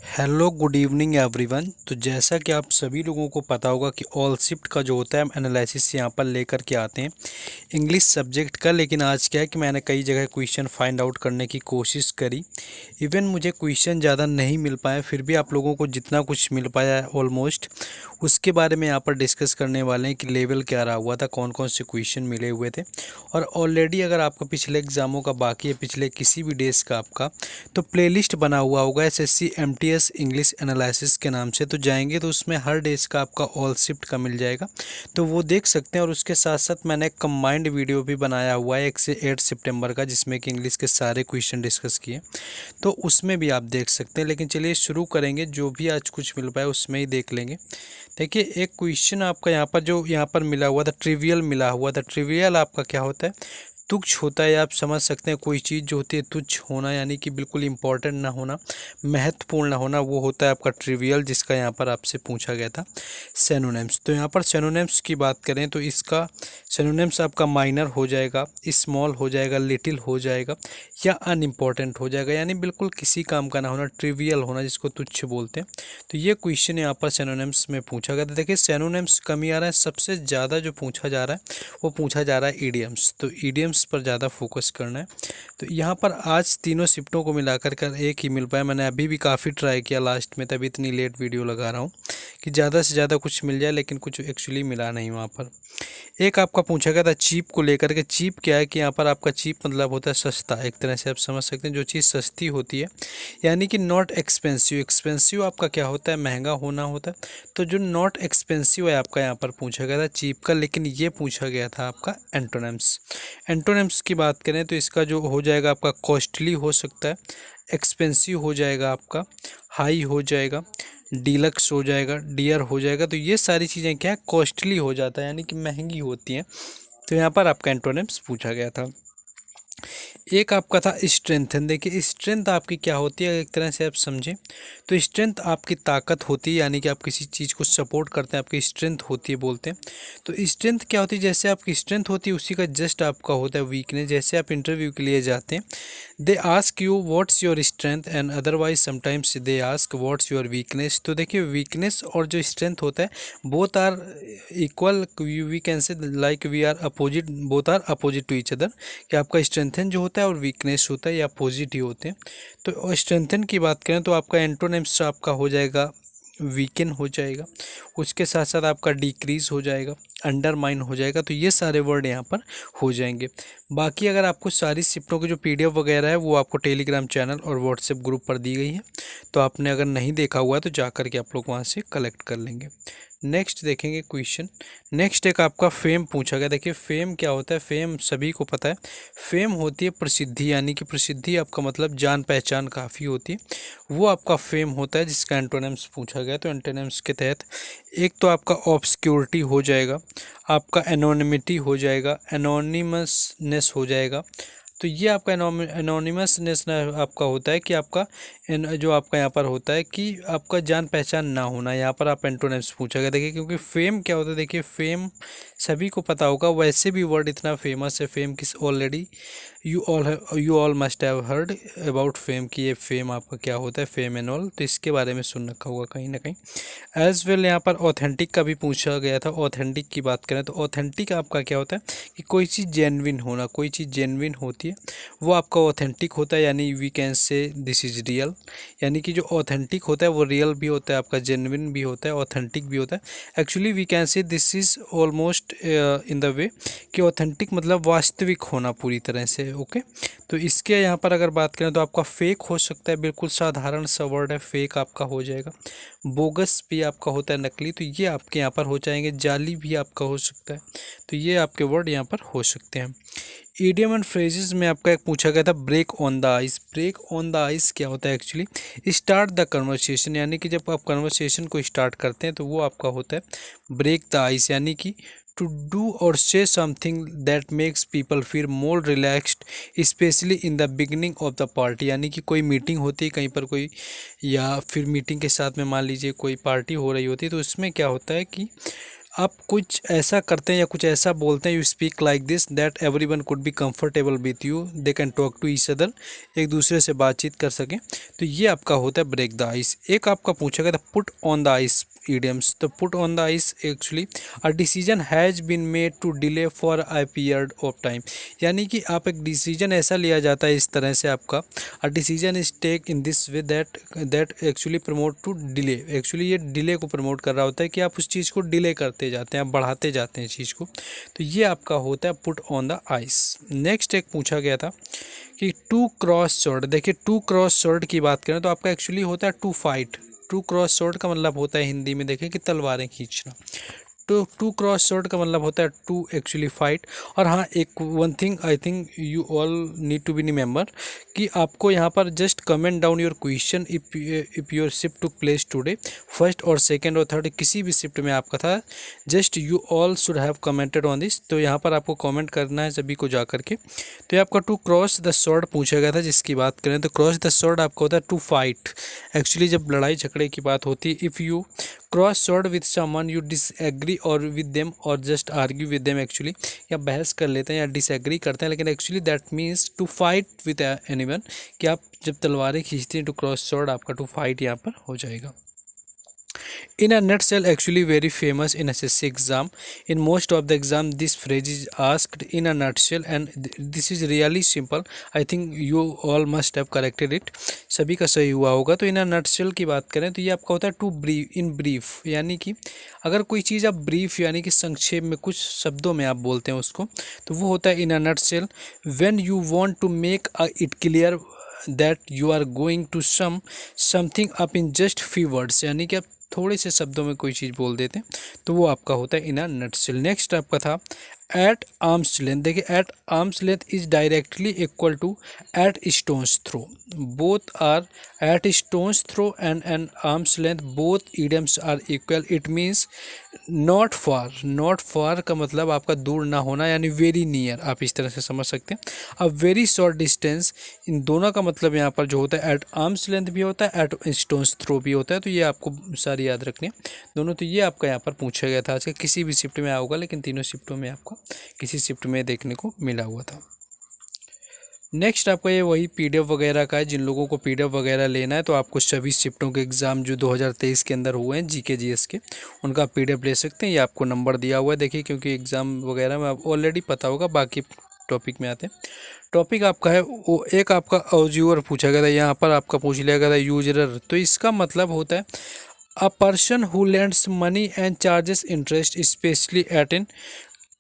Hello good evening everyone. तो जैसा कि आप सभी लोगों को पता होगा कि ऑल शिफ्ट का जो होता है हम एनालिसिस यहाँ पर लेकर के आते हैं इंग्लिश सब्जेक्ट का। लेकिन आज क्या है कि मैंने कई जगह क्वेश्चन फाइंड आउट करने की कोशिश करी। इवन मुझे क्वेश्चन ज़्यादा नहीं मिल पाए, फिर भी आप लोगों को जितना कुछ मिल पाया है ऑलमोस्ट उसके बारे में यहाँ पर डिस्कस करने वाले हैं कि लेवल क्या रहा हुआ था, कौन कौन से क्वेश्चन मिले हुए थे। और ऑलरेडी अगर आपका पिछले एग्ज़ामों का बाकी है, पिछले किसी भी डेज का आपका, तो प्लेलिस्ट बना हुआ होगा एसएससी एमटीएस इंग्लिश एनालिसिस के नाम से। तो जाएंगे तो उसमें हर डेज का आपका ऑल शिफ्ट का मिल जाएगा, तो वो देख सकते हैं। और उसके साथ साथ मैंने एक कंबाइंड वीडियो भी बनाया हुआ है 1 से 8 सितंबर का, जिसमें कि इंग्लिश के सारे क्वेश्चन डिस्कस किए, तो उसमें भी आप देख सकते हैं। लेकिन चलिए शुरू करेंगे, जो भी आज कुछ मिल पाए उसमें ही देख लेंगे। देखिए एक क्वेश्चन आपका यहाँ पर मिला हुआ था, ट्रिवियल मिला हुआ था। ट्रिवियल आपका क्या होता है? तुच्छ होता है। आप समझ सकते हैं कोई चीज़ जो होती है तुच्छ होना, यानी कि बिल्कुल इंपॉर्टेंट ना होना, महत्वपूर्ण ना होना, वो होता है आपका ट्रिवियल, जिसका यहाँ पर आपसे पूछा गया था सिनोनिम्स। तो यहाँ पर सिनोनिम्स की बात करें तो इसका सिनोनिम्स आपका माइनर हो जाएगा, स्मॉल हो जाएगा, लिटिल हो जाएगा, या अनइम्पॉर्टेंट हो जाएगा, यानी बिल्कुल किसी काम का ना होना, ट्रिवियल होना, जिसको तुच्छ बोलते हैं। तो ये क्वेश्चन यहाँ पर सिनोनिम्स में पूछा गया था। देखिए सिनोनिम्स कमी आ रहा है, सबसे ज़्यादा जो पूछा जा रहा है वो पूछा जा रहा है ईडियम्स। तो ईडियम्स पर ज़्यादा फोकस करना है। तो यहाँ पर आज तीनों शिफ्टों को मिलाकर कर एक ही मिल पाया। मैंने अभी भी काफ़ी ट्राई किया लास्ट में, तभी इतनी लेट वीडियो लगा रहा हूँ कि ज़्यादा से ज़्यादा कुछ मिल जाए, लेकिन कुछ एक्चुअली मिला नहीं वहाँ पर। एक आपका पूछा गया था चीप को लेकर के। चीप क्या है कि यहाँ पर आपका चीप मतलब होता है सस्ता, एक तरह से आप समझ सकते हैं जो चीज़ सस्ती होती है, यानी कि नॉट एक्सपेंसिव। एक्सपेंसिव आपका क्या होता है? महंगा होना होता है। तो जो नॉट एक्सपेंसिव है आपका यहाँ पर पूछा गया था चीप का। लेकिन ये पूछा गया था आपका एंटोनिम्स। एंटोनिम्स की बात करें तो इसका जो हो जाएगा आपका कॉस्टली हो सकता है, एक्सपेंसिव हो जाएगा आपका, हाई हो जाएगा, डीलक्स हो जाएगा, डियर हो जाएगा। तो ये सारी चीज़ें क्या है? कॉस्टली हो जाता है, यानी कि महंगी होती हैं। तो यहाँ पर आपका एंटोनिम्स पूछा गया था। एक आपका था स्ट्रेंथ। देखिए स्ट्रेंथ आपकी क्या होती है, एक तरह से आप समझें तो स्ट्रेंथ आपकी ताकत होती है, यानी कि आप किसी चीज़ को सपोर्ट करते हैं, आपकी स्ट्रेंथ होती है बोलते हैं। तो स्ट्रेंथ क्या होती है? जैसे आपकी स्ट्रेंथ होती है उसी का जस्ट आपका होता है वीकनेस। जैसे आप इंटरव्यू के लिए जाते हैं, they ask you what's your strength and otherwise sometimes they ask what's your weakness. तो देखिए वीकनेस और जो स्ट्रेंथ होता है both are equal, we can say like we are opposite, both are opposite to each other, कि आपका strengthen जो होता है और वीकनेस होता है या अपोजिट ही होते हैं। तो स्ट्रेंथन की बात करें तो आपका एंटोनिम्स आपका हो जाएगा वीकन हो जाएगा, उसके साथ साथ आपका डिक्रीज हो जाएगा, अंडरमाइन हो जाएगा। तो ये सारे वर्ड यहाँ पर हो जाएंगे। बाकी अगर आपको सारी शिफ्टों की जो पीडीएफ वगैरह है वो आपको टेलीग्राम चैनल और व्हाट्सएप ग्रुप पर दी गई है, तो आपने अगर नहीं देखा हुआ है तो जा कर के आप लोग वहाँ से कलेक्ट कर लेंगे। नेक्स्ट देखेंगे क्वेश्चन। नेक्स्ट एक आपका फेम पूछा गया। देखिए फेम क्या होता है? फेम सभी को पता है, फेम होती है प्रसिद्धि, यानी कि प्रसिद्धि आपका मतलब जान पहचान काफ़ी होती है, वो आपका फेम होता है, जिसका एंटोनिम्स पूछा गया। तो एंटोनिम्स के तहत एक तो आपका ऑब्सक्योरिटी हो जाएगा, आपका एनोनिमिटी हो जाएगा, एनोनिमसनेस हो जाएगा। तो ये आपका एनोनिमसनेस आपका होता है कि आपका जो आपका यहाँ पर होता है कि आपका जान पहचान ना होना। यहाँ पर आप एंटोनिम्स पूछा गया। देखिए क्योंकि फेम क्या होता है, देखिए फेम सभी को पता होगा, वैसे भी वर्ड इतना फेमस है फेम किस already you all must have heard about fame, कि ये फेम आपका क्या होता है, फेम एंड ऑल, तो इसके बारे में सुन रखा होगा कहीं ना कहीं। एज वेल यहाँ पर ऑथेंटिक का भी पूछा गया था। ऑथेंटिक की बात करें तो ऑथेंटिक आपका क्या होता है कि कोई चीज़ जेन्युइन होना, कोई चीज़ जेन्युइन होती है वो आपका ऑथेंटिक होता है, यानी we can say this is real, यानी कि जो ऑथेंटिक होता है वो रियल भी होता है, आपका जेन्युइन भी होता है, ऑथेंटिक भी होता है। Actually we can say this is almost in the way कि ऑथेंटिक मतलब वास्तविक होना पूरी तरह से। ओके, तो इसके यहाँ पर अगर बात करें तो आपका फेक हो सकता है, बिल्कुल साधारण सा वर्ड है, फेक आपका हो जाएगा। बोगस भी आपका होता है, नकली, तो ये आपके यहाँ पर हो जाएंगे। जाली भी आपका हो सकता है, तो ये आपके वर्ड यहाँ पर हो सकते हैं। ईडियम एंड फ्रेजेस में आपका एक पूछा गया था break on the ice. Break on the ice क्या होता है? एक्चुअली स्टार्ट द कन्वर्सेशन, यानी कि जब आप कन्वर्सेशन को स्टार्ट करते हैं तो वो आपका होता है ब्रेक द आइस, यानी कि टू डू और से something that makes people feel more relaxed specially in the beginning of the party. यानी कि कोई मीटिंग होती है कहीं पर कोई, या फिर मीटिंग के साथ में मान लीजिए कोई पार्टी हो रही होती है, तो उसमें क्या होता है कि आप कुछ ऐसा करते हैं या कुछ ऐसा बोलते हैं, you speak like this that everyone could be comfortable with you, they can talk to each other, एक दूसरे से बातचीत कर सकें। तो ये आपका होता है ब्रेक द आइस। एक आपका पूछा गया था put on the ice idioms। तो put on the ice actually a decision has been made to delay for a period of time, यानी कि आप एक डिसीजन ऐसा लिया जाता है इस तरह से, आपका a decision is take in this way that actually promote to delay, actually ये डिले को प्रमोट कर रहा होता है कि आप उस चीज़ को डिले करते जाते हैं, आप बढ़ाते जाते हैं चीज़ को। तो ये आपका होता है put on the ice. Next एक पूछा गया था कि टू क्रॉस स्वॉर्ड। देखिए टू क्रॉस स्वॉर्ड की बात करें तो आपका एक्चुअली होता है to fight. To cross sword का मतलब होता है हिंदी में देखिए कि तलवारें खींचना। तो टू क्रॉस स्वॉर्ड का मतलब होता है टू एक्चुअली फाइट। और हाँ, एक one thing I think you all need to be remember कि आपको यहाँ पर just comment down your question if your shift to place today, first और सेकंड और थर्ड किसी भी शिफ्ट में आपका था, just you all should have commented on this. तो यहाँ पर आपको कमेंट करना है सभी को जा करके। तो ये आपका टू क्रॉस द स्वॉर्ड पूछा गया था जिसकी बात करें तो क्रॉस द स्वॉर्ड आपका होता है टू फाइट। एक्चुअली जब लड़ाई झगड़े की बात होती है, if you cross sword with someone you disagree और विद देम और just argue with them, actually या बहस कर लेते हैं या डिसएग्री करते हैं, लेकिन actually that means to fight with anyone, कि आप जब तलवारें खींचते हैं टू क्रॉस स्वॉर्ड आपका टू फाइट यहाँ पर हो जाएगा। In a nutshell, actually very famous in SSC exam. In most of the exam, this phrase is asked in a nutshell, and this is really simple. I think you all must have corrected it. सभी का सही हुआ होगा। तो इन a nutshell की बात करें तो ये आपका होता है टू ब्रीफ, इन ब्रीफ, यानी कि अगर कोई चीज़ आप ब्रीफ यानी कि संक्षेप में कुछ शब्दों में आप बोलते हैं उसको, तो वो होता है in a nutshell. When you want to make it clear that you are going to something up in just few words, यानी कि आप थोड़े से शब्दों में कोई चीज़ बोल देते हैं, तो वो आपका होता है इन अ नटशेल। नेक्स्ट आपका था एट आर्म्स लेंथ। देखिए at arm's length is directly equal to at stone's throw, both are at stone's throw and an arm's length, both idioms are equal. It means not far, not far का मतलब आपका दूर ना होना, यानी very near, आप इस तरह से समझ सकते हैं। अब वेरी शॉर्ट डिस्टेंस, इन दोनों का मतलब यहाँ पर जो होता है एट आर्म्स लेंथ भी होता है, एट स्टोन्स थ्रो भी होता है। तो ये आपको सारी याद रखनी है दोनों। तो ये आपका यहाँ पर पूछा गया था आज का, किसी भी शिफ्ट में आया होगा, लेकिन तीनों शिफ्टों में आपको किसी शिफ्ट में देखने को मिला हुआ था। नेक्स्ट आपका ये वही पीडीएफ वगैरह का है। जिन लोगों को पीडीएफ वगैरह लेना है तो आपको सभी शिफ्टों के एग्ज़ाम जो 2023 के अंदर हुए हैं जीके जीएस के, उनका पीडीएफ ले सकते हैं। ये आपको नंबर दिया हुआ है देखिए, क्योंकि एग्ज़ाम वगैरह में आप ऑलरेडी पता होगा। बाकी टॉपिक में आते हैं। टॉपिक आपका है वो एक आपका ऑब्जर्वर पूछा गया था, यहाँ पर आपका पूछ लिया गया था यूजरर। तो इसका मतलब होता है a person who lends money and charges interest especially at an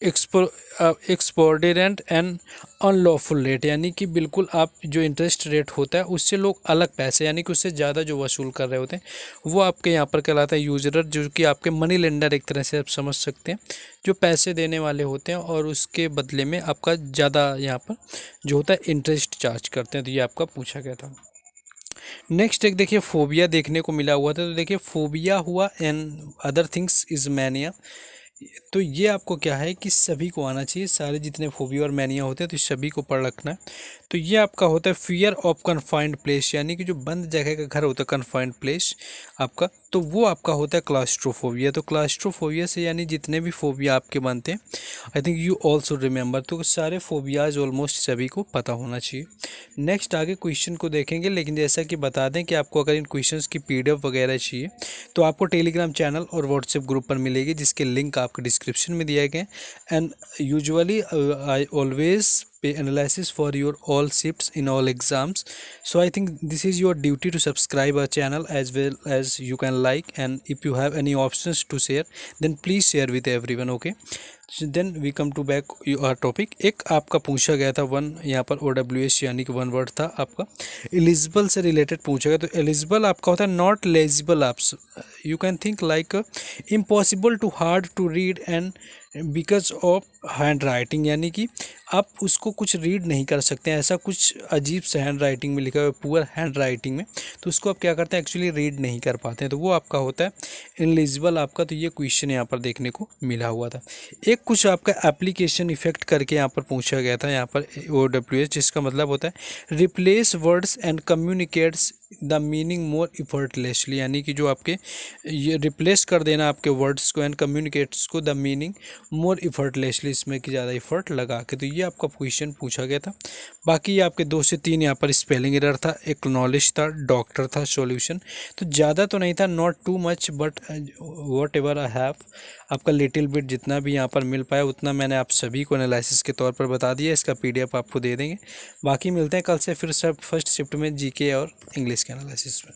exorbitant and unlawful rate, यानी कि बिल्कुल आप जो इंटरेस्ट रेट होता है उससे लोग अलग पैसे यानी कि उससे ज़्यादा जो वसूल कर रहे होते हैं वो आपके यहाँ पर कहलाता है यूजरर, जो कि आपके मनी लेंडर एक तरह से आप समझ सकते हैं, जो पैसे देने वाले होते हैं और उसके बदले में आपका ज़्यादा यहाँ पर जो होता है इंटरेस्ट चार्ज करते हैं। तो ये आपका पूछा गया था। नेक्स्ट एक देखिए फोबिया देखने को मिला हुआ था। तो देखिए फोबिया हुआ and other things is mania. तो ये आपको क्या है कि सभी को आना चाहिए, सारे जितने फोबिया और मैनिया होते हैं तो सभी को पढ़ रखना है। तो ये आपका होता है फियर ऑफ कन्फाइंड प्लेस, यानी कि जो बंद जगह का घर होता है कन्फाइंड प्लेस आपका, तो वो आपका होता है क्लास्ट्रोफोबिया। तो क्लास्ट्रोफोबिया से यानी जितने भी फोबिया आपके बनते हैं, आई थिंक यू ऑल्सो रिमेंबर। तो सारे फोबियाज ऑलमोस्ट सभी को पता होना चाहिए। नेक्स्ट आगे क्वेश्चन को देखेंगे, लेकिन जैसा कि बता दें कि आपको अगर इन क्वेश्चंस की पीडीएफ वगैरह चाहिए तो आपको टेलीग्राम चैनल और व्हाट्सएप ग्रुप पर मिलेगी, जिसके लिंक आपके डिस्क्रिप्शन में दिए गए। And usually I always pay analysis for your all shifts in all exams, so I think this is your duty to subscribe our channel as well as you can like, and if you have any options to share then please share with everyone, okay? So then we come to back your topic। एक आपका पूछा गया था one, यहाँ पर OWS यानी कि one word था आपका एलिजिबल से रिलेटेड पूछा गया। तो एलिजिबल आपका होता है नॉट लेजिबल, आप you can think like impossible to hard to read and because of handwriting, यानी कि आप उसको कुछ रीड नहीं कर सकते हैं, ऐसा कुछ अजीब सा हैंड राइटिंग में लिखा हुआ है, पुअर हैंड राइटिंग में, तो उसको आप क्या करते हैं, एक्चुअली रीड नहीं कर पाते हैं, तो वो आपका होता है इनलिजिबल आपका। तो ये क्वेश्चन यहाँ पर देखने को मिला हुआ था। एक कुछ आपका एप्लीकेशन इफेक्ट करके यहाँ पर पूछा गया था, यहाँ पर OWS, जिसका मतलब होता है replace words and communicates the meaning more effortlessly, यानी कि जो आपके ये रिप्लेस कर देना आपके वर्ड्स को एंड कम्युनिकेट्स को द मीनिंग मोर इफर्टलेसली, इसमें कि ज़्यादा इफर्ट लगा के। तो ये आपका क्वेश्चन पूछा गया था। बाकी ये आपके 2 से 3 यहाँ पर स्पेलिंग एरर था, एक नॉलेज था, डॉक्टर था, सॉल्यूशन तो ज़्यादा तो नहीं था, not too much but what ever I have, आपका लिटिल बिट जितना भी यहाँ पर मिल पाया उतना मैंने आप सभी को एनालिसिस के तौर पर बता दिया। इसका PDF आपको दे देंगे। बाकी मिलते हैं कल से फिर सब फर्स्ट शिफ्ट में GK और इंग्लिश के एनालिसिस में।